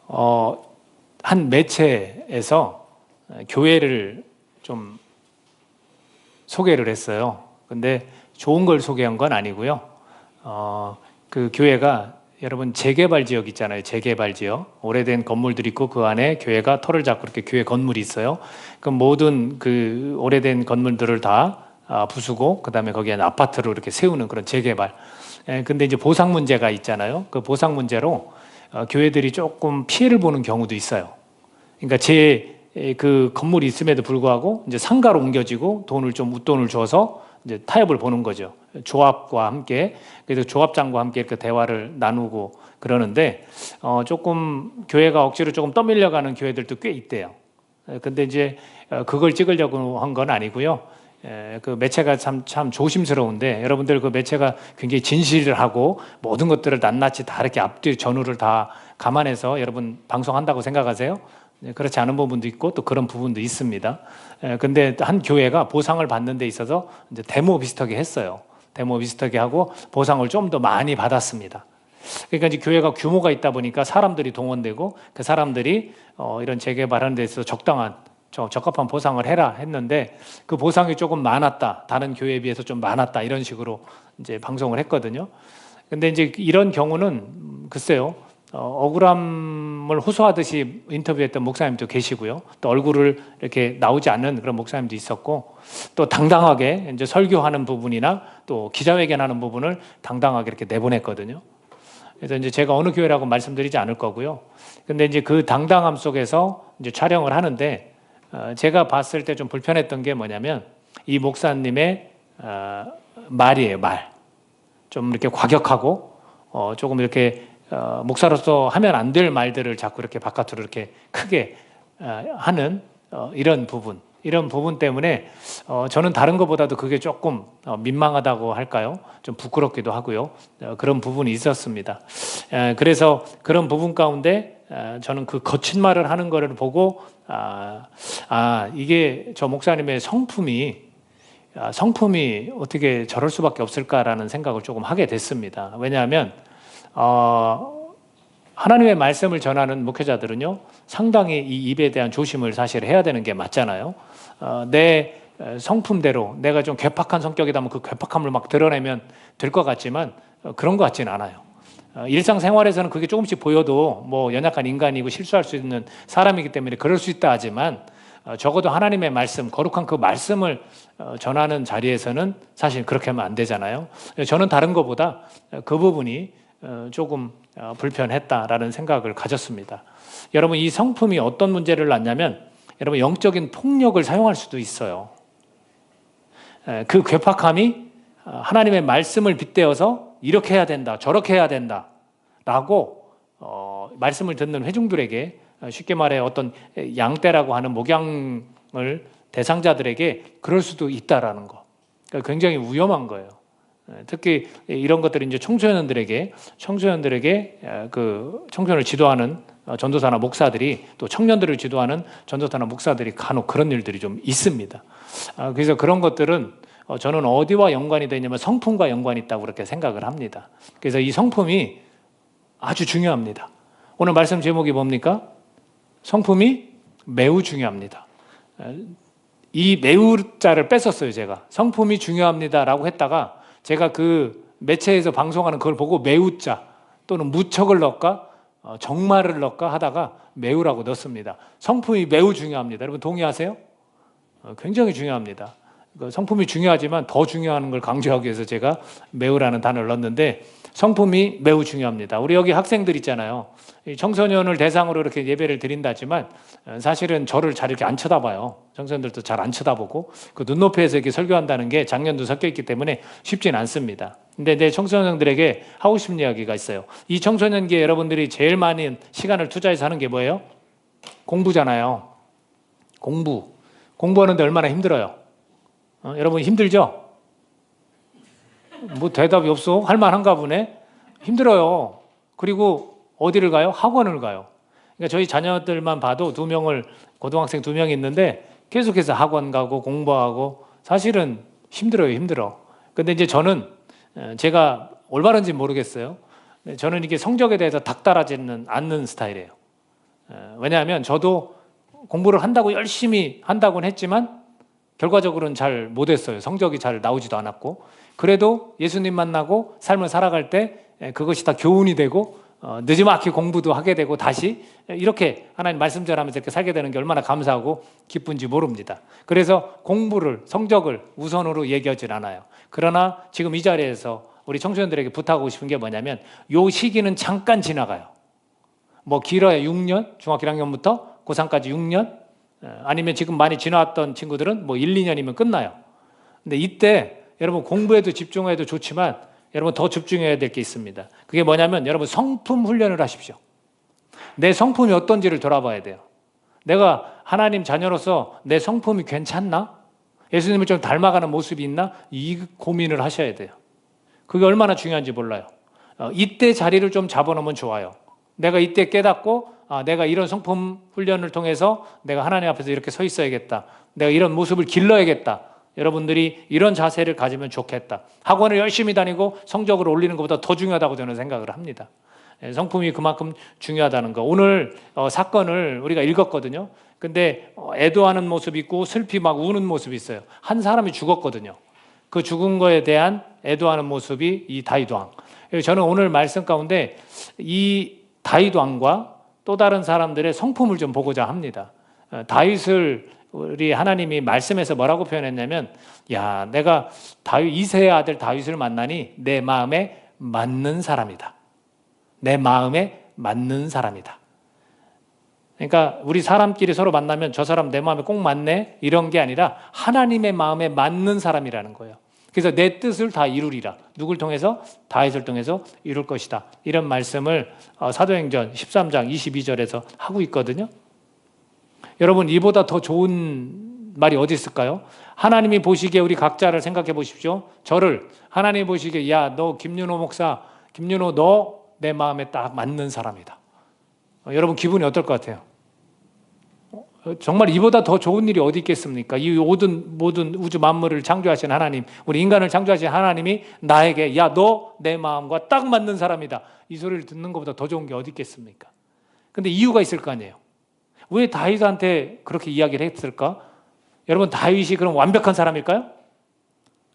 한 매체에서 교회를 좀 소개를 했어요. 근데 좋은 걸 소개한 건 아니고요. 그 교회가 여러분 재개발 지역 있잖아요. 재개발 지역. 오래된 건물들이 있고 그 안에 교회가 터를 잡고 이렇게 교회 건물이 있어요. 그 모든 그 오래된 건물들을 다 부수고 그다음에 거기에 아파트로 이렇게 세우는 그런 재개발. 근데 이제 보상 문제가 있잖아요. 그 보상 문제로 교회들이 조금 피해를 보는 경우도 있어요. 그러니까 그 건물이 있음에도 불구하고 이제 상가로 옮겨지고 웃돈을 줘서 이제 타협을 보는 거죠. 조합과 함께. 그래서 조합장과 함께 이렇게 대화를 나누고 그러는데 조금 교회가 억지로 조금 떠밀려가는 교회들도 꽤 있대요. 근데 이제 그걸 찍으려고 한 건 아니고요. 그 매체가 참 조심스러운데 여러분들 그 매체가 굉장히 진실을 하고 모든 것들을 낱낱이 다 이렇게 앞뒤 전후를 다 감안해서 여러분 방송한다고 생각하세요? 그렇지 않은 부분도 있고 또 그런 부분도 있습니다. 근데 한 교회가 보상을 받는 데 있어서 이제 데모 비슷하게 했어요. 데모 비슷하게 하고 보상을 좀 더 많이 받았습니다. 그러니까 이제 교회가 규모가 있다 보니까 사람들이 동원되고 그 사람들이 이런 재개발하는 데 있어서 적합한 보상을 해라 했는데 그 보상이 조금 많았다. 다른 교회에 비해서 좀 많았다. 이런 식으로 이제 방송을 했거든요. 근데 이제 이런 경우는 글쎄요. 억울함을 호소하듯이 인터뷰했던 목사님도 계시고요. 또 얼굴을 이렇게 나오지 않는 그런 목사님도 있었고, 또 당당하게 이제 설교하는 부분이나 또 기자회견하는 부분을 당당하게 이렇게 내보냈거든요. 그래서 이제 제가 어느 교회라고 말씀드리지 않을 거고요. 근데 이제 그 당당함 속에서 이제 촬영을 하는데, 제가 봤을 때 좀 불편했던 게 뭐냐면, 이 목사님의 말이에요, 말. 좀 이렇게 과격하고, 조금 이렇게 목사로서 하면 안 될 말들을 자꾸 이렇게 바깥으로 이렇게 크게 하는 이런 부분 때문에 저는 다른 것보다도 그게 조금 민망하다고 할까요? 좀 부끄럽기도 하고요. 그런 부분이 있었습니다. 그래서 그런 부분 가운데 저는 그 거친 말을 하는 거를 보고 이게 저 목사님의 성품이 어떻게 저럴 수밖에 없을까라는 생각을 조금 하게 됐습니다. 왜냐하면 하나님의 말씀을 전하는 목회자들은요, 상당히 이 입에 대한 조심을 사실 해야 되는 게 맞잖아요. 내 성품대로 내가 좀 괴팍한 성격이다면 그 괴팍함을 막 드러내면 될 것 같지만 그런 것 같지는 않아요. 일상생활에서는 그게 조금씩 보여도 뭐 연약한 인간이고 실수할 수 있는 사람이기 때문에 그럴 수 있다 하지만 적어도 하나님의 말씀, 거룩한 그 말씀을 전하는 자리에서는 사실 그렇게 하면 안 되잖아요. 저는 다른 것보다 그 부분이 조금 불편했다라는 생각을 가졌습니다. 여러분, 이 성품이 어떤 문제를 낳냐면 여러분 영적인 폭력을 사용할 수도 있어요. 그 괴팍함이 하나님의 말씀을 빗대어서 이렇게 해야 된다, 저렇게 해야 된다 라고 말씀을 듣는 회중들에게, 쉽게 말해 어떤 양떼라고 하는 목양을 대상자들에게 그럴 수도 있다라는 거. 그러니까 굉장히 위험한 거예요. 특히 이런 것들이 이제 청소년들에게 그 청소년을 지도하는 전도사나 목사들이, 또 청년들을 지도하는 전도사나 목사들이 간혹 그런 일들이 좀 있습니다. 그래서 그런 것들은 저는 어디와 연관이 되냐면 성품과 연관이 있다고 그렇게 생각을 합니다. 그래서 이 성품이 아주 중요합니다. 오늘 말씀 제목이 뭡니까? 성품이 매우 중요합니다. 이 매우자를 뺐었어요. 제가 성품이 중요합니다라고 했다가 제가 그 매체에서 방송하는 그걸 보고 매우자 또는 무척을 넣을까 정말을 넣을까 하다가 매우라고 넣습니다. 성품이 매우 중요합니다. 여러분 동의하세요? 굉장히 중요합니다. 성품이 중요하지만 더 중요한 걸 강조하기 위해서 제가 매우라는 단어를 넣었는데, 성품이 매우 중요합니다. 우리 여기 학생들 있잖아요. 청소년을 대상으로 이렇게 예배를 드린다지만 사실은 저를 잘 이렇게 안 쳐다봐요. 청소년들도 잘 안 쳐다보고 그 눈높이에서 이렇게 설교한다는 게 작년도 섞여 있기 때문에 쉽지는 않습니다. 근데 내 청소년들에게 하고 싶은 이야기가 있어요. 이 청소년기에 여러분들이 제일 많은 시간을 투자해서 하는 게 뭐예요? 공부잖아요. 공부하는데 얼마나 힘들어요? 여러분 힘들죠? 뭐 대답이 없어? 할만한가 보네? 힘들어요. 그리고 어디를 가요? 학원을 가요. 그러니까 저희 자녀들만 봐도 고등학생 2명이 있는데 계속해서 학원 가고 공부하고 사실은 힘들어. 근데 이제 저는 제가 올바른지 모르겠어요. 저는 이게 성적에 대해서 닥달하지는 않는 스타일이에요. 왜냐하면 저도 공부를 한다고 열심히 한다고는 했지만 결과적으로는 잘 못했어요. 성적이 잘 나오지도 않았고, 그래도 예수님 만나고 삶을 살아갈 때 그것이 다 교훈이 되고 늦지막히 공부도 하게 되고 다시 이렇게 하나님 말씀 전하면서 이렇게 살게 되는 게 얼마나 감사하고 기쁜지 모릅니다. 그래서 공부를, 성적을 우선으로 얘기하진 않아요. 그러나 지금 이 자리에서 우리 청소년들에게 부탁하고 싶은 게 뭐냐면, 요 시기는 잠깐 지나가요. 뭐 길어야 6년, 중학교 1학년부터 고3까지 6년, 아니면 지금 많이 지나왔던 친구들은 뭐 1, 2년이면 끝나요. 근데 이때 여러분 공부에도 집중해도 좋지만 여러분 더 집중해야 될 게 있습니다. 그게 뭐냐면, 여러분 성품 훈련을 하십시오. 내 성품이 어떤지를 돌아봐야 돼요. 내가 하나님 자녀로서 내 성품이 괜찮나? 예수님을 좀 닮아가는 모습이 있나? 이 고민을 하셔야 돼요. 그게 얼마나 중요한지 몰라요. 이때 자리를 좀 잡아놓으면 좋아요. 내가 이때 깨닫고 내가 이런 성품 훈련을 통해서 내가 하나님 앞에서 이렇게 서 있어야겠다. 내가 이런 모습을 길러야겠다. 여러분들이 이런 자세를 가지면 좋겠다. 학원을 열심히 다니고 성적을 올리는 것보다 더 중요하다고 저는 생각을 합니다. 성품이 그만큼 중요하다는 거. 오늘 사건을 우리가 읽었거든요. 근데 애도하는 모습이 있고 슬피 막 우는 모습이 있어요. 한 사람이 죽었거든요. 그 죽은 거에 대한 애도하는 모습이 이 다윗 왕. 저는 오늘 말씀 가운데 이 다윗 왕과 또 다른 사람들의 성품을 좀 보고자 합니다. 다윗을 우리 하나님이 말씀에서 뭐라고 표현했냐면, 야, 내가 이새의 아들 다윗을 만나니 내 마음에 맞는 사람이다. 내 마음에 맞는 사람이다. 그러니까 우리 사람끼리 서로 만나면 저 사람 내 마음에 꼭 맞네 이런 게 아니라 하나님의 마음에 맞는 사람이라는 거예요. 그래서 내 뜻을 다 이루리라. 누굴 통해서? 다윗을 통해서 이룰 것이다. 이런 말씀을 사도행전 13장 22절에서 하고 있거든요. 여러분, 이보다 더 좋은 말이 어디 있을까요? 하나님이 보시기에 우리 각자를 생각해 보십시오. 저를 하나님이 보시기에, 야, 너 김윤호 목사, 김윤호 너 내 마음에 딱 맞는 사람이다. 여러분 기분이 어떨 것 같아요? 정말 이보다 더 좋은 일이 어디 있겠습니까? 이 모든 우주 만물을 창조하신 하나님, 우리 인간을 창조하신 하나님이 나에게, 야, 너 내 마음과 딱 맞는 사람이다. 이 소리를 듣는 것보다 더 좋은 게 어디 있겠습니까? 근데 이유가 있을 거 아니에요. 왜 다윗한테 그렇게 이야기를 했을까? 여러분, 다윗이 그럼 완벽한 사람일까요?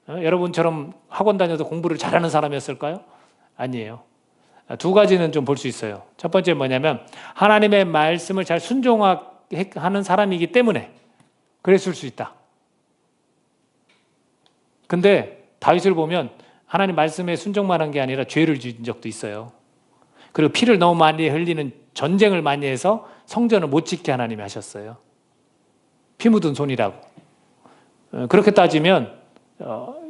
여러분처럼 학원 다녀서 공부를 잘하는 사람이었을까요? 아니에요. 두 가지는 좀 볼 수 있어요. 첫 번째 뭐냐면, 하나님의 말씀을 잘 순종하는 사람이기 때문에 그랬을 수 있다. 근데 다윗을 보면 하나님 말씀에 순종만 한 게 아니라 죄를 지은 적도 있어요. 그리고 피를 너무 많이 흘리는 전쟁을 많이 해서 성전을 못 짓게 하나님이 하셨어요. 피 묻은 손이라고. 그렇게 따지면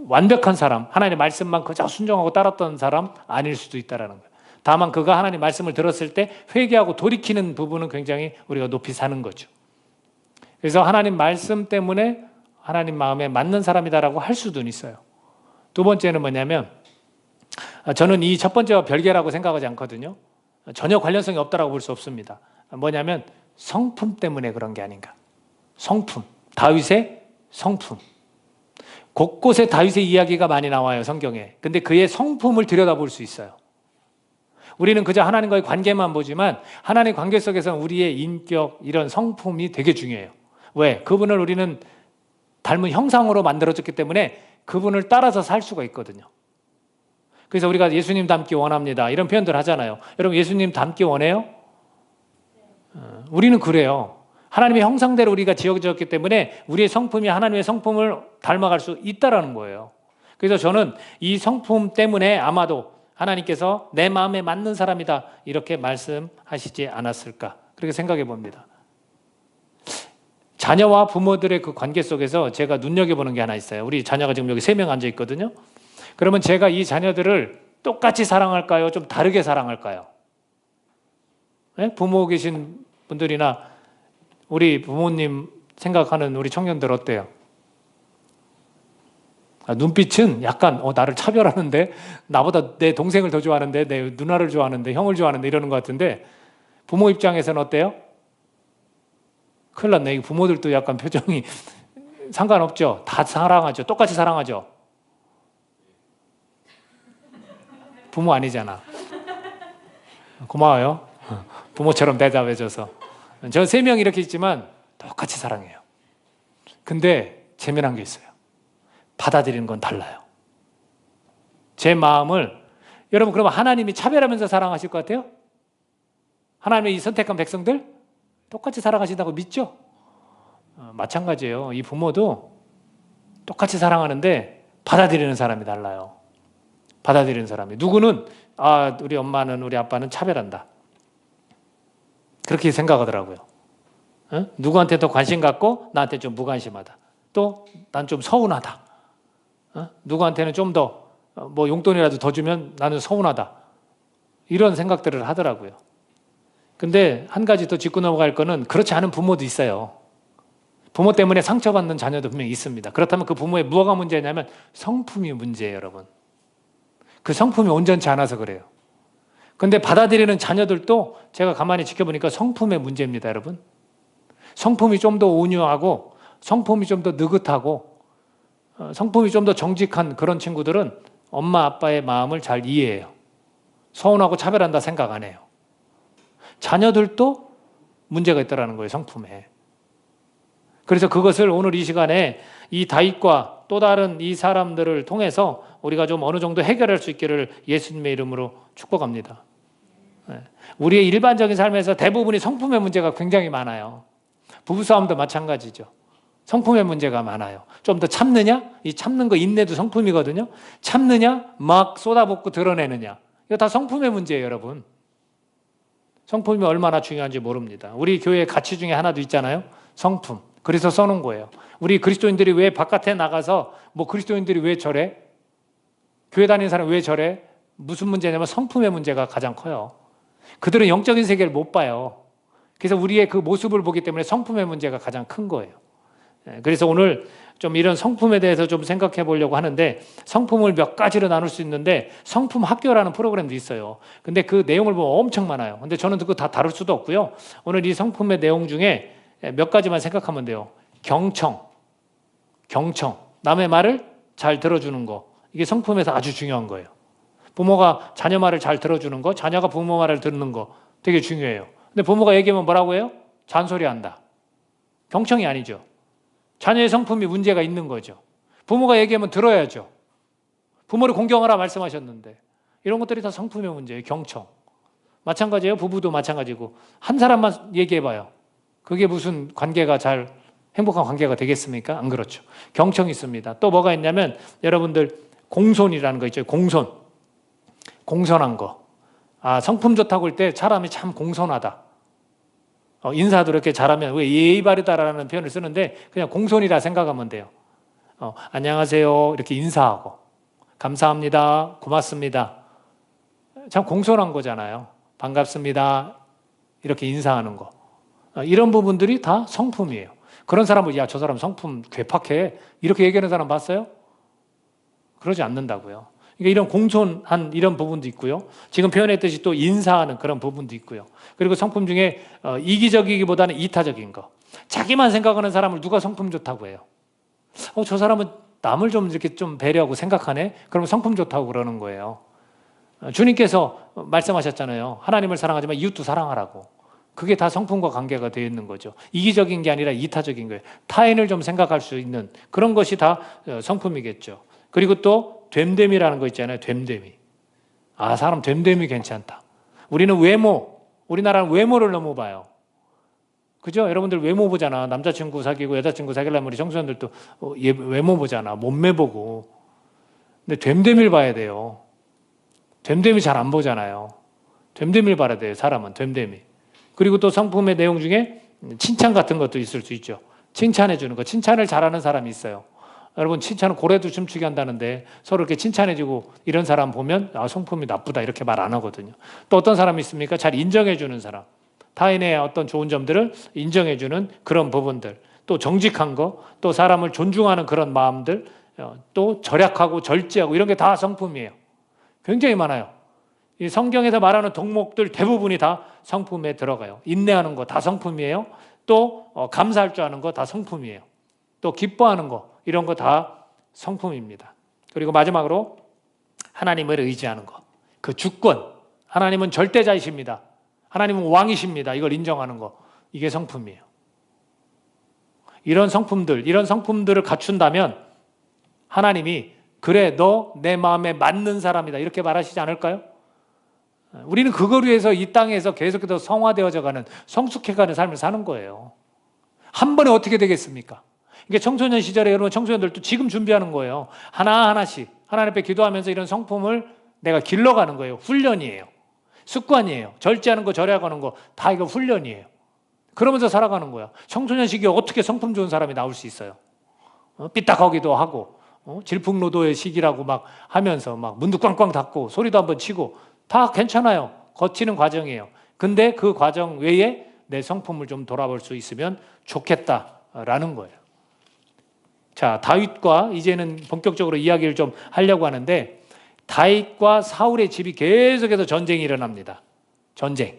완벽한 사람, 하나님의 말씀만 그저 순종하고 따랐던 사람 아닐 수도 있다는 거예요. 다만 그가 하나님 말씀을 들었을 때 회개하고 돌이키는 부분은 굉장히 우리가 높이 사는 거죠. 그래서 하나님 말씀 때문에 하나님 마음에 맞는 사람이다라고 할 수도 있어요. 두 번째는 뭐냐면, 저는 이 첫 번째와 별개라고 생각하지 않거든요. 전혀 관련성이 없다라고 볼 수 없습니다. 뭐냐면 성품 때문에 그런 게 아닌가. 성품, 다윗의 성품. 곳곳에 다윗의 이야기가 많이 나와요, 성경에. 근데 그의 성품을 들여다볼 수 있어요. 우리는 그저 하나님과의 관계만 보지만 하나님의 관계 속에서는 우리의 인격, 이런 성품이 되게 중요해요. 왜? 그분을 우리는 닮은 형상으로 만들어졌기 때문에 그분을 따라서 살 수가 있거든요. 그래서 우리가 예수님 닮기 원합니다, 이런 표현들 하잖아요. 여러분, 예수님 닮기 원해요? 우리는 그래요. 하나님의 형상대로 우리가 지어졌기 때문에 우리의 성품이 하나님의 성품을 닮아갈 수 있다는 거예요. 그래서 저는 이 성품 때문에 아마도 하나님께서 내 마음에 맞는 사람이다 이렇게 말씀하시지 않았을까, 그렇게 생각해 봅니다. 자녀와 부모들의 그 관계 속에서 제가 눈여겨보는 게 하나 있어요. 우리 자녀가 지금 여기 3명 앉아 있거든요. 그러면 제가 이 자녀들을 똑같이 사랑할까요? 좀 다르게 사랑할까요? 네? 부모 계신 분들이나 우리 부모님 생각하는 우리 청년들 어때요? 눈빛은 약간 나를 차별하는데, 나보다 내 동생을 더 좋아하는데, 내 누나를 좋아하는데, 형을 좋아하는데 이러는 것 같은데, 부모 입장에서는 어때요? 큰일 났네. 부모들도 약간 표정이 상관없죠. 다 사랑하죠. 똑같이 사랑하죠. 부모 아니잖아. 고마워요. 부모처럼 대답해줘서. 저 3명 이렇게 있지만 똑같이 사랑해요. 근데 재미난 게 있어요. 받아들이는 건 달라요. 제 마음을, 여러분 그러면 하나님이 차별하면서 사랑하실 것 같아요? 하나님의 이 선택한 백성들 똑같이 사랑하신다고 믿죠? 마찬가지예요. 이 부모도 똑같이 사랑하는데 받아들이는 사람이 달라요. 받아들이는 사람이. 누구는 우리 엄마는 우리 아빠는 차별한다. 그렇게 생각하더라고요. 누구한테 더 관심 갖고 나한테 좀 무관심하다. 또 난 좀 서운하다. 누구한테는 좀 더 뭐 용돈이라도 더 주면 나는 서운하다. 이런 생각들을 하더라고요. 근데 한 가지 더 짚고 넘어갈 거는 그렇지 않은 부모도 있어요. 부모 때문에 상처받는 자녀도 분명히 있습니다. 그렇다면 그 부모의 뭐가 문제냐면 성품이 문제예요, 여러분. 그 성품이 온전치 않아서 그래요. 근데 받아들이는 자녀들도 제가 가만히 지켜보니까 성품의 문제입니다, 여러분. 성품이 좀 더 온유하고 성품이 좀 더 느긋하고 성품이 좀 더 정직한 그런 친구들은 엄마 아빠의 마음을 잘 이해해요. 서운하고 차별한다 생각 안 해요. 자녀들도 문제가 있다는 거예요, 성품에. 그래서 그것을 오늘 이 시간에 이 다윗과 또 다른 이 사람들을 통해서 우리가 좀 어느 정도 해결할 수 있기를 예수님의 이름으로 축복합니다. 우리의 일반적인 삶에서 대부분이 성품의 문제가 굉장히 많아요. 부부싸움도 마찬가지죠. 성품의 문제가 많아요. 좀 더 참느냐? 이 참는 거 인내도 성품이거든요. 참느냐? 막 쏟아붓고 드러내느냐? 이거 다 성품의 문제예요, 여러분. 성품이 얼마나 중요한지 모릅니다. 우리 교회의 가치 중에 하나도 있잖아요. 성품. 그래서 써놓은 거예요. 우리 그리스도인들이 왜 바깥에 나가서 뭐 그리스도인들이 왜 저래? 교회 다니는 사람이 왜 저래? 무슨 문제냐면 성품의 문제가 가장 커요. 그들은 영적인 세계를 못 봐요. 그래서 우리의 그 모습을 보기 때문에 성품의 문제가 가장 큰 거예요. 그래서 오늘 좀 이런 성품에 대해서 좀 생각해 보려고 하는데 성품을 몇 가지로 나눌 수 있는데 성품 학교라는 프로그램도 있어요. 근데 그 내용을 보면 엄청 많아요. 근데 저는 그거 다 다룰 수도 없고요. 오늘 이 성품의 내용 중에 몇 가지만 생각하면 돼요. 경청. 남의 말을 잘 들어주는 거. 이게 성품에서 아주 중요한 거예요. 부모가 자녀 말을 잘 들어주는 거, 자녀가 부모 말을 듣는 거 되게 중요해요. 근데 부모가 얘기하면 뭐라고 해요? 잔소리한다. 경청이 아니죠. 자녀의 성품이 문제가 있는 거죠. 부모가 얘기하면 들어야죠. 부모를 공경하라 말씀하셨는데 이런 것들이 다 성품의 문제예요. 경청. 마찬가지예요. 부부도 마찬가지고 한 사람만 얘기해봐요. 그게 무슨 관계가 잘 행복한 관계가 되겠습니까? 안 그렇죠. 경청이 있습니다. 또 뭐가 있냐면 여러분들 공손이라는 거 있죠. 공손한 거. 성품 좋다고 할 때 사람이 참 공손하다. 인사도 이렇게 잘하면 왜 예의 바르다라는 표현을 쓰는데 그냥 공손이라 생각하면 돼요. 안녕하세요 이렇게 인사하고 감사합니다 고맙습니다 참 공손한 거잖아요. 반갑습니다 이렇게 인사하는 거 이런 부분들이 다 성품이에요. 그런 사람을 야, 저 사람 성품 괴팍해 이렇게 얘기하는 사람 봤어요? 그러지 않는다고요. 그러니까 이런 공손한 이런 부분도 있고요. 지금 표현했듯이 또 인사하는 그런 부분도 있고요. 그리고 성품 중에 이기적이기보다는 이타적인 거. 자기만 생각하는 사람을 누가 성품 좋다고 해요? 저 사람은 남을 좀 이렇게 좀 배려하고 생각하네? 그러면 성품 좋다고 그러는 거예요. 주님께서 말씀하셨잖아요. 하나님을 사랑하지만 이웃도 사랑하라고. 그게 다 성품과 관계가 되어 있는 거죠. 이기적인 게 아니라 이타적인 거예요. 타인을 좀 생각할 수 있는 그런 것이 다 성품이겠죠. 그리고 또 됨됨이라는 거 있잖아요. 됨됨이. 사람 됨됨이 괜찮다. 우리는 우리나라는 외모를 너무 봐요. 그죠? 여러분들 외모 보잖아. 남자친구 사귀고 여자친구 사귀려면 우리 청소년들도 외모 보잖아. 몸매 보고. 근데 됨됨이를 봐야 돼요. 됨됨이 잘 안 보잖아요. 됨됨이를 봐야 돼요. 사람은 됨됨이. 그리고 또 성품의 내용 중에 칭찬 같은 것도 있을 수 있죠. 칭찬해 주는 거. 칭찬을 잘하는 사람이 있어요. 여러분 칭찬은 고래도 춤추게 한다는데 서로 이렇게 칭찬해주고 이런 사람 보면 성품이 나쁘다 이렇게 말 안 하거든요. 또 어떤 사람이 있습니까? 잘 인정해주는 사람. 타인의 어떤 좋은 점들을 인정해주는 그런 부분들. 또 정직한 거, 또 사람을 존중하는 그런 마음들, 또 절약하고 절제하고 이런 게 다 성품이에요. 굉장히 많아요. 이 성경에서 말하는 덕목들 대부분이 다 성품에 들어가요. 인내하는 거 다 성품이에요. 또 감사할 줄 아는 거 다 성품이에요. 또 기뻐하는 거 이런 거 다 성품입니다. 그리고 마지막으로 하나님을 의지하는 거. 그 주권. 하나님은 절대자이십니다. 하나님은 왕이십니다. 이걸 인정하는 거. 이게 성품이에요. 이런 성품들을 갖춘다면 하나님이 그래, 너 내 마음에 맞는 사람이다. 이렇게 말하시지 않을까요? 우리는 그걸 위해서 이 땅에서 계속해서 성화되어져가는, 성숙해가는 삶을 사는 거예요. 한 번에 어떻게 되겠습니까? 이게 청소년 시절에 여러분 청소년들도 지금 준비하는 거예요. 하나하나씩 하나님 앞에 기도하면서 이런 성품을 내가 길러가는 거예요. 훈련이에요. 습관이에요. 절제하는 거, 절약하는 거 다 이거 훈련이에요. 그러면서 살아가는 거야. 청소년 시기에 어떻게 성품 좋은 사람이 나올 수 있어요? 삐딱하기도 하고 질풍노도의 시기라고 막 하면서 막 문도 꽝꽝 닫고 소리도 한번 치고 다 괜찮아요. 거치는 과정이에요. 근데 그 과정 외에 내 성품을 좀 돌아볼 수 있으면 좋겠다라는 거예요. 자, 다윗과 이제는 본격적으로 이야기를 좀 하려고 하는데 다윗과 사울의 집이 계속해서 전쟁이 일어납니다. 전쟁.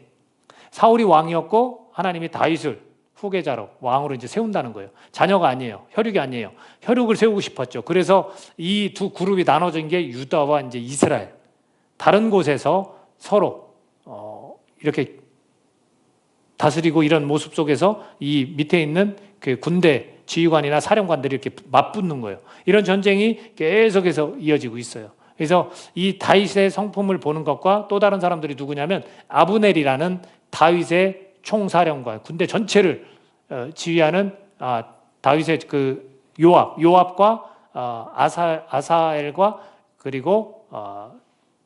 사울이 왕이었고 하나님이 다윗을 후계자로 왕으로 이제 세운다는 거예요. 자녀가 아니에요. 혈육이 아니에요. 혈육을 세우고 싶었죠. 그래서 이 두 그룹이 나눠진 게 유다와 이제 이스라엘. 다른 곳에서 서로 이렇게 다스리고 이런 모습 속에서 이 밑에 있는 그 군대 지휘관이나 사령관들이 이렇게 맞붙는 거예요. 이런 전쟁이 계속해서 이어지고 있어요. 그래서 이 다윗의 성품을 보는 것과 또 다른 사람들이 누구냐면 아브넬이라는 다윗의 총사령관, 군대 전체를 지휘하는 다윗의 그 요압과 아사엘과 그리고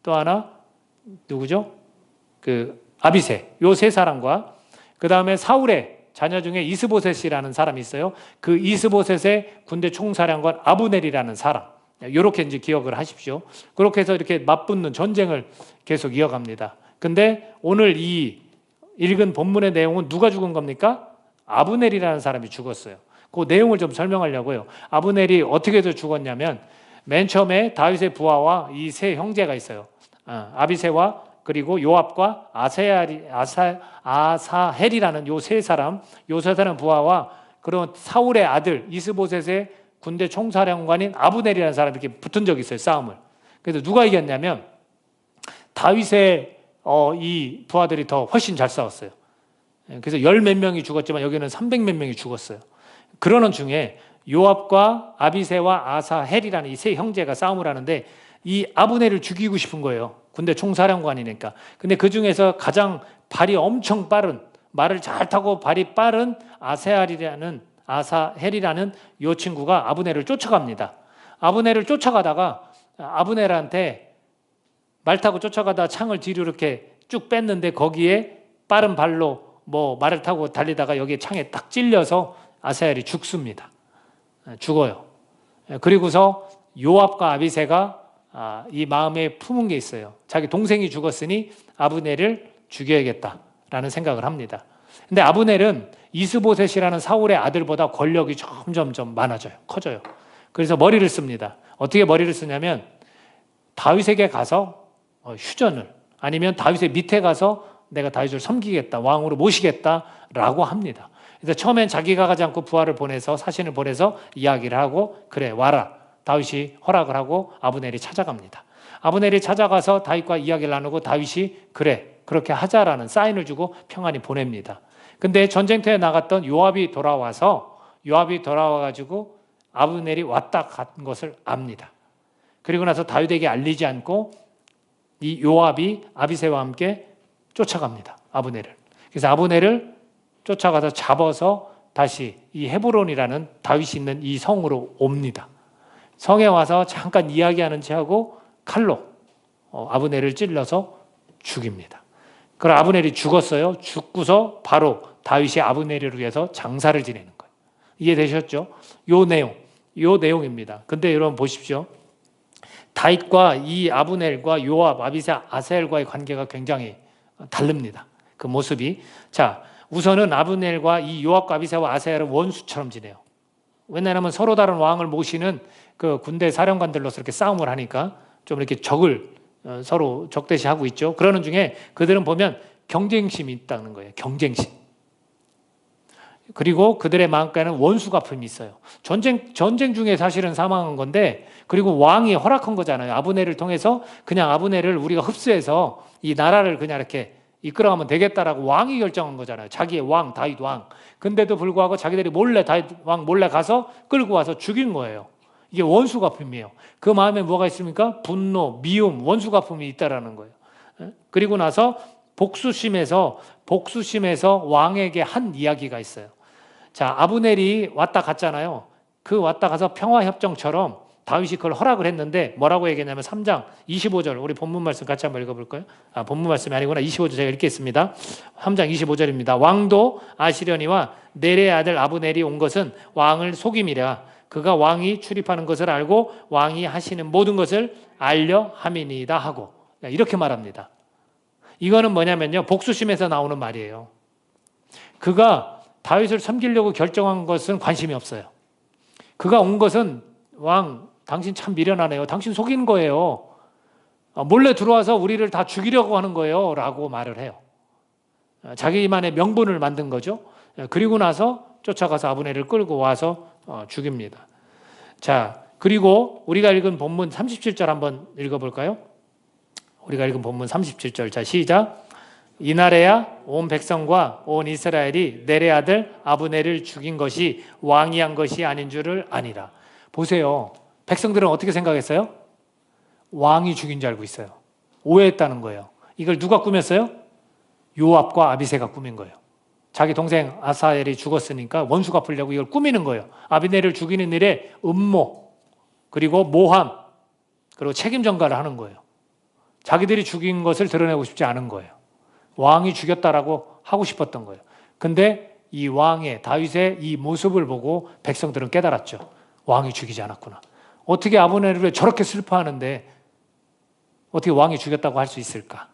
또 하나 누구죠? 그 아비새, 요 세 사람과 그 다음에 사울의 자녀 중에 이스보셋이라는 사람이 있어요. 그 이스보셋의 군대 총사령관 아브넬이라는 사람. 이렇게 이제 기억을 하십시오. 그렇게 해서 이렇게 맞붙는 전쟁을 계속 이어갑니다. 근데 오늘 이 읽은 본문의 내용은 누가 죽은 겁니까? 아브넬이라는 사람이 죽었어요. 그 내용을 좀 설명하려고요. 아브넬이 어떻게 해서 죽었냐면 맨 처음에 다윗의 부하와 이 세 형제가 있어요. 아비새와 그리고 요압과 아사헬이라는 요 세 사람 부하와 그런 사울의 아들 이스보셋의 군대 총사령관인 아브넬이라는 사람이 이렇게 붙은 적이 있어요. 싸움을. 그래서 누가 이겼냐면 다윗의 이 부하들이 더 훨씬 잘 싸웠어요. 그래서 열 몇 명이 죽었지만 여기는 300 몇 명이 죽었어요. 그러는 중에 요압과 아비새와 아사헬이라는 이 세 형제가 싸움을 하는데 이 아브넬을 죽이고 싶은 거예요. 군대 총사령관이니까. 근데 그 중에서 가장 발이 엄청 빠른, 말을 잘 타고 발이 빠른 아사헬이라는 요 친구가 아브넬을 쫓아갑니다. 아브넬을 쫓아가다가 아브넬한테 말 타고 쫓아가다 창을 뒤로 이렇게 쭉 뺐는데 거기에 빠른 발로 말을 타고 달리다가 여기에 창에 딱 찔려서 아사헬이 죽습니다. 죽어요. 그리고서 요압과 아비새가 이 마음에 품은 게 있어요. 자기 동생이 죽었으니 아브넬을 죽여야겠다라는 생각을 합니다. 근데 아브넬은 이스보셋이라는 사울의 아들보다 권력이 점점 많아져요. 커져요. 그래서 머리를 씁니다. 어떻게 머리를 쓰냐면 다윗에게 가서 휴전을 아니면 다윗의 밑에 가서 내가 다윗을 섬기겠다, 왕으로 모시겠다라고 합니다. 그래서 처음엔 자기가 가지 않고 부하를 보내서 사신을 보내서 이야기를 하고 그래 와라. 다윗이 허락을 하고 아브넬이 찾아갑니다. 아브넬이 찾아가서 다윗과 이야기를 나누고 다윗이 그래 그렇게 하자라는 사인을 주고 평안히 보냅니다. 근데 전쟁터에 나갔던 요압이 돌아와가지고 아브넬이 왔다 간 것을 압니다. 그리고 나서 다윗에게 알리지 않고 이 요압이 아비새와 함께 쫓아갑니다. 아브넬을. 그래서 아브넬을 쫓아가서 잡아서 다시 이 헤브론이라는 다윗이 있는 이 성으로 옵니다. 성에 와서 잠깐 이야기하는 체하고 칼로 아브넬을 찔러서 죽입니다. 그럼 아브넬이 죽었어요. 죽고서 바로 다윗이 아브넬을 위해서 장사를 지내는 거예요. 이해되셨죠? 요 내용입니다. 근데 여러분 보십시오. 다윗과 이 아브넬과 요압, 아비새, 아사엘과의 관계가 굉장히 다릅니다. 그 모습이. 자, 우선은 아브넬과 이 요압과 아비새와 아사엘은 원수처럼 지내요. 왜냐하면 서로 다른 왕을 모시는 그 군대 사령관들로서 이렇게 싸움을 하니까 좀 이렇게 적을 서로 적대시하고 있죠. 그러는 중에 그들은 보면 경쟁심이 있다는 거예요. 경쟁심. 그리고 그들의 마음가에는 원수 갚음이 있어요. 전쟁 중에 사실은 사망한 건데 그리고 왕이 허락한 거잖아요. 아브넬을 통해서 그냥 아브넬을 우리가 흡수해서 이 나라를 그냥 이렇게 이끌어가면 되겠다라고 왕이 결정한 거잖아요. 자기의 왕, 다윗 왕. 근데도 불구하고 자기들이 몰래 다윗 왕 몰래 가서 끌고 와서 죽인 거예요. 이게 원수갚음이에요. 그 마음에 뭐가 있습니까? 분노, 미움, 원수갚음이 있다라는 거예요. 그리고 나서 복수심에서 왕에게 한 이야기가 있어요. 자, 아브넬이 왔다 갔잖아요. 그 왔다 가서 평화협정처럼 다윗이 그걸 허락을 했는데 뭐라고 얘기했냐면 3장 25절, 우리 본문 말씀 같이 한번 읽어볼까요? 본문 말씀이 아니구나. 25절 제가 읽겠습니다. 3장 25절입니다. 왕도 아시려니와 넬의 아들 아브넬이 온 것은 왕을 속임이라. 그가 왕이 출입하는 것을 알고 왕이 하시는 모든 것을 알려 함이니이다 하고, 이렇게 말합니다. 이거는 뭐냐면요, 복수심에서 나오는 말이에요. 그가 다윗을 섬기려고 결정한 것은 관심이 없어요. 그가 온 것은 왕, 당신 참 미련하네요. 당신 속인 거예요. 몰래 들어와서 우리를 다 죽이려고 하는 거예요. 라고 말을 해요. 자기만의 명분을 만든 거죠. 그리고 나서 쫓아가서 아브넬을 끌고 와서 죽입니다. 자, 그리고 우리가 읽은 본문 37절 한번 읽어볼까요? 우리가 읽은 본문 37절. 자, 시작. 이날에야 온 백성과 온 이스라엘이 넬의 아들 아브넬을 죽인 것이 왕이 한 것이 아닌 줄을 아니라. 보세요. 백성들은 어떻게 생각했어요? 왕이 죽인 줄 알고 있어요. 오해했다는 거예요. 이걸 누가 꾸몄어요? 요압과 아비새가 꾸민 거예요. 자기 동생 아사엘이 죽었으니까 원수 갚으려고 이걸 꾸미는 거예요. 아비넬을 죽이는 일에 음모, 그리고 모함, 그리고 책임 전가를 하는 거예요. 자기들이 죽인 것을 드러내고 싶지 않은 거예요. 왕이 죽였다라고 하고 싶었던 거예요. 근데 이 왕의, 다윗의 이 모습을 보고 백성들은 깨달았죠. 왕이 죽이지 않았구나. 어떻게 아브넬을 저렇게 슬퍼하는데 어떻게 왕이 죽였다고 할 수 있을까?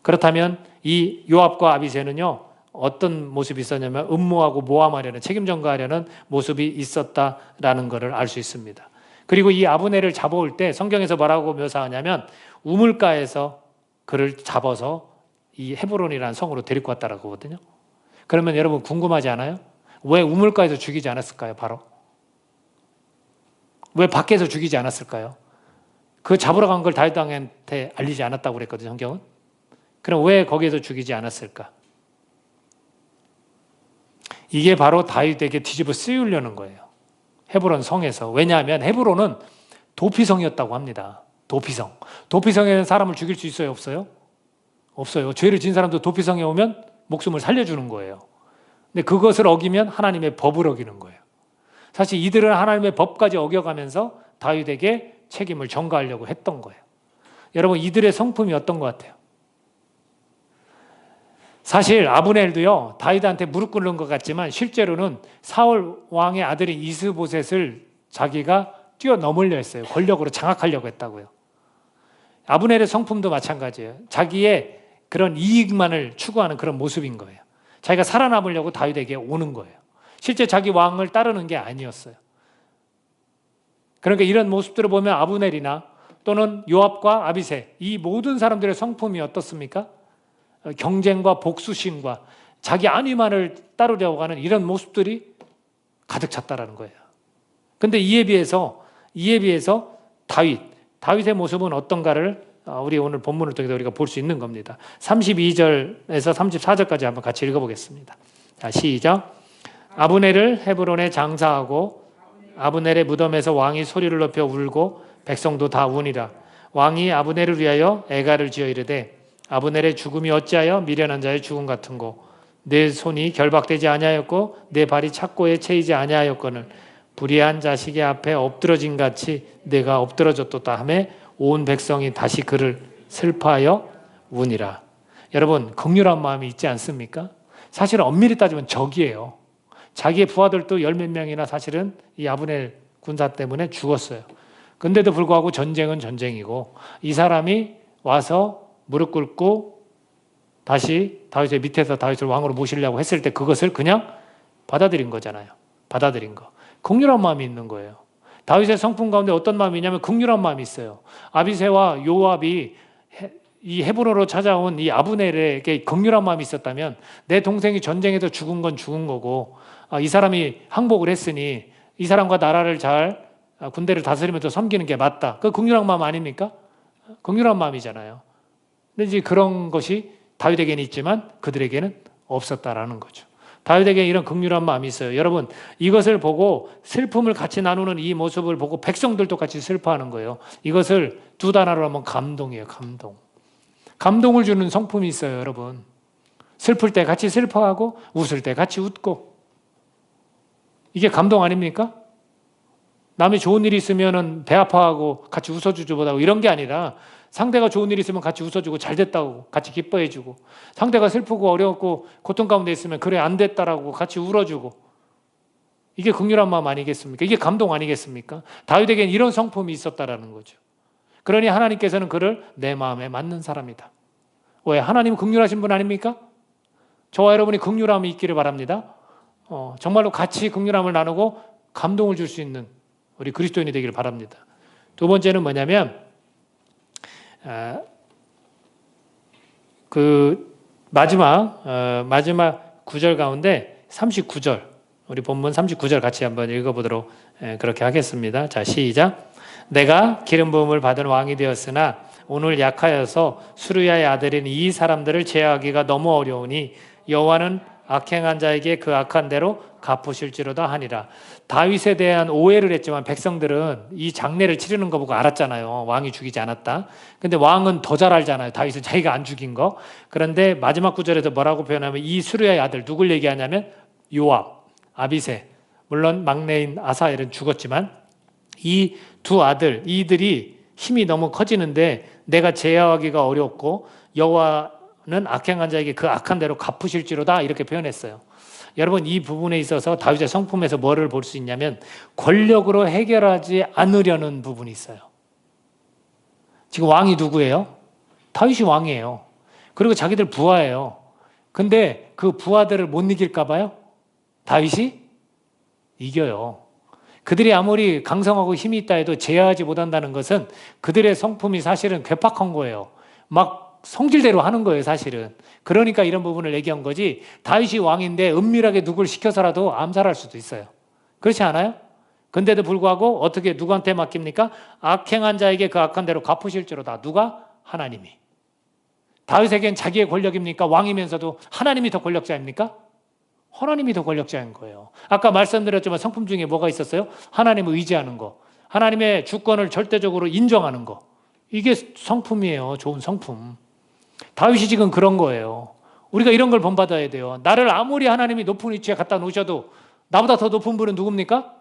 그렇다면 이 요압과 아비새는요, 어떤 모습이 있었냐면 음모하고 모함하려는, 책임 전가하려는 모습이 있었다라는 것을 알 수 있습니다. 그리고 이 아브넬을 잡아올 때 성경에서 뭐라고 묘사하냐면 우물가에서 그를 잡아서 이 헤브론이라는 성으로 데리고 왔다라고 하거든요. 그러면 여러분 궁금하지 않아요? 왜 우물가에서 죽이지 않았을까요? 바로 왜 밖에서 죽이지 않았을까요? 그 잡으러 간 걸 다윗 왕한테 알리지 않았다고 그랬거든요, 성경은. 그럼 왜 거기에서 죽이지 않았을까? 이게 바로 다윗에게 뒤집어 쓰이려는 거예요. 헤브론 성에서. 왜냐하면 헤브론은 도피성이었다고 합니다. 도피성. 도피성에는 사람을 죽일 수 있어요? 없어요? 없어요. 죄를 진 사람도 도피성에 오면 목숨을 살려주는 거예요. 근데 그것을 어기면 하나님의 법을 어기는 거예요. 사실 이들은 하나님의 법까지 어겨가면서 다윗에게 책임을 전가하려고 했던 거예요. 여러분, 이들의 성품이 어떤 것 같아요? 사실 아브넬도요, 다윗한테 무릎 꿇는 것 같지만 실제로는 사울 왕의 아들인 이스보셋을 자기가 뛰어넘으려 했어요. 권력으로 장악하려고 했다고요. 아브넬의 성품도 마찬가지예요. 자기의 그런 이익만을 추구하는 그런 모습인 거예요. 자기가 살아남으려고 다윗에게 오는 거예요. 실제 자기 왕을 따르는 게 아니었어요. 그러니까 이런 모습들을 보면 아브넬이나 또는 요압과 아비새, 이 모든 사람들의 성품이 어떻습니까? 경쟁과 복수심과 자기 안위만을 따르려고 하는 이런 모습들이 가득 찼다라는 거예요. 근데 이에 비해서 다윗의 모습은 어떤가를 우리 오늘 본문을 통해서 우리가 볼 수 있는 겁니다. 32절에서 34절까지 한번 같이 읽어보겠습니다. 자, 시작. 아브넬을 헤브론에 장사하고 아브넬의 무덤에서 왕이 소리를 높여 울고 백성도 다 우니라. 왕이 아브넬을 위하여 애가를 지어 이르되 아브넬의 죽음이 어찌하여 미련한 자의 죽음 같은고 내 손이 결박되지 아니하였고 내 발이 착고에 채이지 아니하였거늘 불의한 자식의 앞에 엎드러진 같이 내가 엎드러졌도다 하며 온 백성이 다시 그를 슬퍼하여 우니라. 여러분, 긍휼한 마음이 있지 않습니까? 사실은 엄밀히 따지면 적이에요. 자기의 부하들도 열 몇 명이나 사실은 이 아브넬 군사 때문에 죽었어요. 근데도 불구하고 전쟁은 전쟁이고 이 사람이 와서 무릎 꿇고 다시 다윗의 밑에서 다윗을 왕으로 모시려고 했을 때 그것을 그냥 받아들인 거잖아요. 받아들인 거. 긍휼한 마음이 있는 거예요. 다윗의 성품 가운데 어떤 마음이 있냐면 긍휼한 마음이 있어요. 아비새와 요압이 이 헤브론으로 찾아온 이 아브넬에게 긍휼한 마음이 있었다면 내 동생이 전쟁에서 죽은 건 죽은 거고 이 사람이 항복을 했으니 이 사람과 나라를 잘 군대를 다스리면서 섬기는 게 맞다. 그 긍휼한 마음 아닙니까? 긍휼한 마음이잖아요. 근데 이제 그런 것이 다윗에게는 있지만 그들에게는 없었다라는 거죠. 다윗에게 이런 긍휼한 마음이 있어요. 여러분, 이것을 보고 슬픔을 같이 나누는 이 모습을 보고 백성들도 같이 슬퍼하는 거예요. 이것을 두 단어로 하면 감동이에요. 감동. 감동을 주는 성품이 있어요, 여러분. 슬플 때 같이 슬퍼하고 웃을 때 같이 웃고. 이게 감동 아닙니까? 남이 좋은 일이 있으면 배 아파하고 같이 웃어주죠 못하고 이런 게 아니라 상대가 좋은 일이 있으면 같이 웃어주고 잘 됐다고 같이 기뻐해주고, 상대가 슬프고 어렵고 고통 가운데 있으면 그래 안 됐다라고 같이 울어주고, 이게 긍휼한 마음 아니겠습니까? 이게 감동 아니겠습니까? 다윗에게는 이런 성품이 있었다라는 거죠. 그러니 하나님께서는 그를 내 마음에 맞는 사람이다. 왜? 하나님은 긍휼하신 분 아닙니까? 저와 여러분이 긍휼함이 있기를 바랍니다. 정말로 같이 긍휼함을 나누고 감동을 줄 수 있는 우리 그리스도인이 되기를 바랍니다. 두 번째는 뭐냐면 그 마지막 9절 가운데 39절, 우리 본문 39절 같이 한번 읽어보도록 그렇게 하겠습니다. 자, 시작. 내가 기름 부음을 받은 왕이 되었으나 오늘 약하여서 수르야의 아들인 이 사람들을 제어하기가 너무 어려우니 여호와는 악행한 자에게 그 악한 대로 갚으실지로다 하니라. 다윗에 대한 오해를 했지만 백성들은 이 장례를 치르는 거 보고 알았잖아요. 왕이 죽이지 않았다. 근데 왕은 더 잘 알잖아요. 다윗은 자기가 안 죽인 거. 그런데 마지막 구절에서 뭐라고 표현하면 이 수르야의 아들, 누굴 얘기하냐면 요압, 아비새, 물론 막내인 아사엘은 죽었지만 이 두 아들, 이들이 힘이 너무 커지는데 내가 제어하기가 어렵고 여호와는 악행한 자에게 그 악한 대로 갚으실지로다 이렇게 표현했어요. 여러분, 이 부분에 있어서 다윗의 성품에서 뭐를 볼 수 있냐면 권력으로 해결하지 않으려는 부분이 있어요. 지금 왕이 누구예요? 다윗이 왕이에요. 그리고 자기들 부하예요. 근데 그 부하들을 못 이길까 봐요? 다윗이 이겨요. 그들이 아무리 강성하고 힘이 있다 해도 제어하지 못한다는 것은 그들의 성품이 사실은 괴팍한 거예요. 막 성질대로 하는 거예요, 사실은. 그러니까 이런 부분을 얘기한 거지, 다윗이 왕인데 은밀하게 누굴 시켜서라도 암살할 수도 있어요. 그렇지 않아요? 근데도 불구하고 어떻게 누구한테 맡깁니까? 악행한 자에게 그 악한 대로 갚으실지로다. 누가? 하나님이. 다윗에겐 자기의 권력입니까? 왕이면서도 하나님이 더 권력자입니까? 하나님이 더 권력자인 거예요. 아까 말씀드렸지만 성품 중에 뭐가 있었어요? 하나님을 의지하는 거, 하나님의 주권을 절대적으로 인정하는 거. 이게 성품이에요. 좋은 성품. 다윗이 지금 그런 거예요. 우리가 이런 걸 본받아야 돼요. 나를 아무리 하나님이 높은 위치에 갖다 놓으셔도 나보다 더 높은 분은 누굽니까?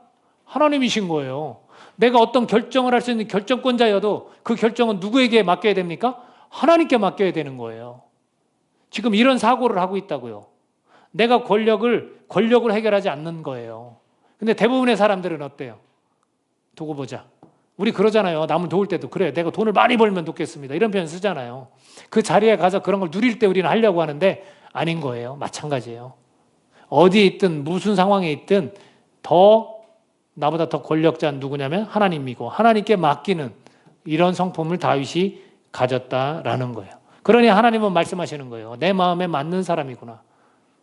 하나님이신 거예요. 내가 어떤 결정을 할 수 있는 결정권자여도 그 결정은 누구에게 맡겨야 됩니까? 하나님께 맡겨야 되는 거예요. 지금 이런 사고를 하고 있다고요. 내가 권력을 해결하지 않는 거예요. 근데 대부분의 사람들은 어때요? 두고 보자. 우리 그러잖아요. 남을 도울 때도 그래. 내가 돈을 많이 벌면 돕겠습니다. 이런 표현 쓰잖아요. 그 자리에 가서 그런 걸 누릴 때 우리는 하려고 하는데 아닌 거예요. 마찬가지예요. 어디에 있든 무슨 상황에 있든 나보다 더 권력자는 누구냐면 하나님이고 하나님께 맡기는 이런 성품을 다윗이 가졌다라는 거예요. 그러니 하나님은 말씀하시는 거예요. 내 마음에 맞는 사람이구나.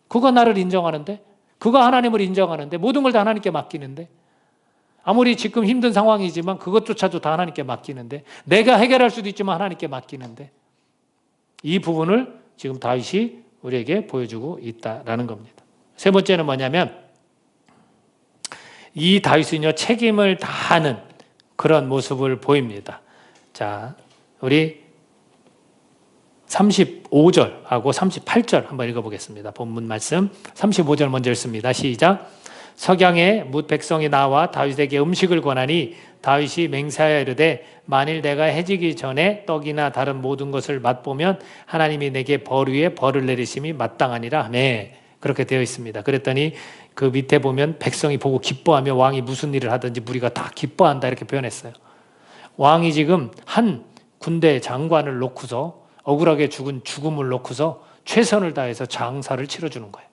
그가 나를 인정하는데, 그가 하나님을 인정하는데, 모든 걸 다 하나님께 맡기는데, 아무리 지금 힘든 상황이지만 그것조차도 다 하나님께 맡기는데, 내가 해결할 수도 있지만 하나님께 맡기는데, 이 부분을 지금 다윗이 우리에게 보여주고 있다라는 겁니다. 세 번째는 뭐냐면 이 다윗은요, 책임을 다하는 그런 모습을 보입니다. 자, 우리 35절하고 38절 한번 읽어보겠습니다. 본문 말씀 35절 먼저 읽습니다. 시작. 석양에 뭇 백성이 나와 다윗에게 음식을 권하니 다윗이 맹세하여 이르되 만일 내가 해지기 전에 떡이나 다른 모든 것을 맛보면 하나님이 내게 벌 위에 벌을 내리심이 마땅하니라 하며, 그렇게 되어 있습니다. 그랬더니 그 밑에 보면 백성이 보고 기뻐하며 왕이 무슨 일을 하든지 무리가 다 기뻐한다 이렇게 표현했어요. 왕이 지금 한 군대 장관을 놓고서 억울하게 죽은 죽음을 놓고서 최선을 다해서 장사를 치러주는 거예요.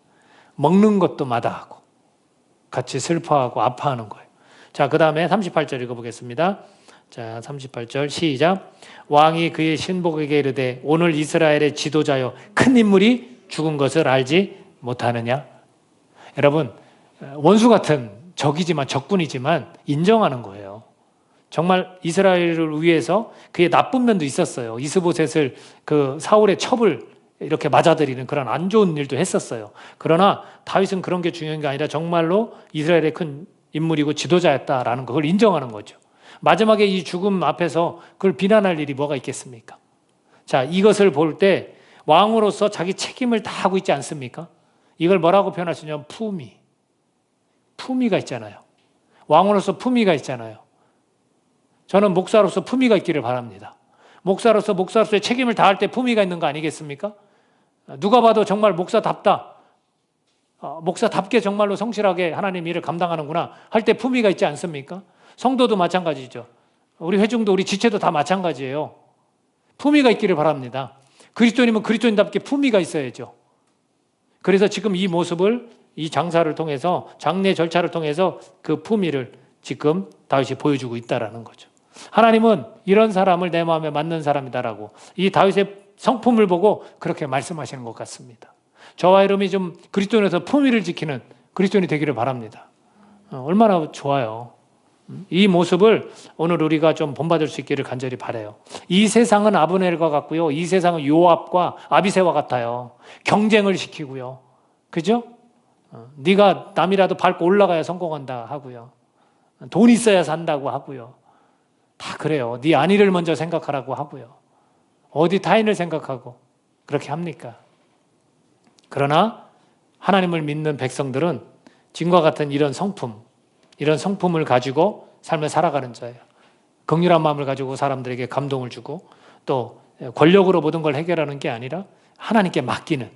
먹는 것도 마다하고 같이 슬퍼하고 아파하는 거예요. 자, 그 다음에 38절 읽어보겠습니다. 자, 38절 시작. 왕이 그의 신복에게 이르되 오늘 이스라엘의 지도자여 큰 인물이 죽은 것을 알지 못하느냐. 여러분, 원수 같은 적이지만 적군이지만 인정하는 거예요. 정말 이스라엘을 위해서 그의 나쁜 면도 있었어요. 이스보셋을 그 사울의 첩을 이렇게 맞아들이는 그런 안 좋은 일도 했었어요. 그러나 다윗은 그런 게 중요한 게 아니라 정말로 이스라엘의 큰 인물이고 지도자였다라는 걸 인정하는 거죠. 마지막에 이 죽음 앞에서 그걸 비난할 일이 뭐가 있겠습니까? 자, 이것을 볼 때 왕으로서 자기 책임을 다 하고 있지 않습니까? 이걸 뭐라고 표현할 수 있냐면 품위가 있잖아요. 왕으로서 품위가 있잖아요. 저는 목사로서 품위가 있기를 바랍니다. 목사로서의 책임을 다할 때 품위가 있는 거 아니겠습니까? 누가 봐도 정말 목사답다. 목사답게 정말로 성실하게 하나님 일을 감당하는구나 할 때 품위가 있지 않습니까? 성도도 마찬가지죠. 우리 회중도 우리 지체도 다 마찬가지예요. 품위가 있기를 바랍니다. 그리스도인이면 그리스도인답게 품위가 있어야죠. 그래서 지금 이 모습을 이 장사를 통해서 장례 절차를 통해서 그 품위를 지금 다윗이 보여주고 있다라는 거죠. 하나님은 이런 사람을 내 마음에 맞는 사람이다라고 이 다윗의 성품을 보고 그렇게 말씀하시는 것 같습니다. 저와 여러분이 좀 그리스도인에서 품위를 지키는 그리스도인이 되기를 바랍니다. 얼마나 좋아요. 이 모습을 오늘 우리가 좀 본받을 수 있기를 간절히 바라요. 이 세상은 아브넬과 같고요. 이 세상은 요압과 아비새와 같아요. 경쟁을 시키고요. 그죠? 네가 남이라도 밟고 올라가야 성공한다 하고요. 돈 있어야 산다고 하고요. 다 그래요. 네 안위를 먼저 생각하라고 하고요. 어디 타인을 생각하고 그렇게 합니까? 그러나 하나님을 믿는 백성들은 진과 같은 이런 성품을 가지고 삶을 살아가는 자예요. 긍휼한 마음을 가지고 사람들에게 감동을 주고 또 권력으로 모든 걸 해결하는 게 아니라 하나님께 맡기는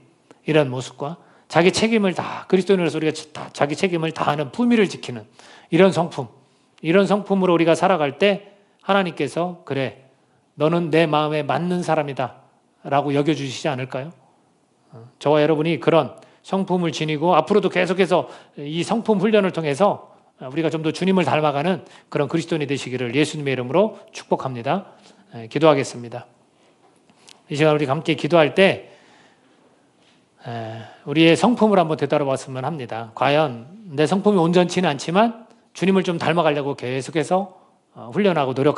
이런 모습과 자기 책임을 다 그리스도인으로서 우리가 자기 책임을 다하는 품위를 지키는 이런 성품으로 우리가 살아갈 때 하나님께서 그래 너는 내 마음에 맞는 사람이다 라고 여겨주시지 않을까요? 저와 여러분이 그런 성품을 지니고 앞으로도 계속해서 이 성품 훈련을 통해서 우리가 좀 더 주님을 닮아가는 그런 그리스도인이 되시기를 예수님의 이름으로 축복합니다. 기도하겠습니다. 이 시간 우리 함께 기도할 때 우리의 성품을 한번 되돌아봤으면 합니다. 과연 내 성품이 온전치는 않지만 주님을 좀 닮아가려고 계속해서 훈련하고 노력하고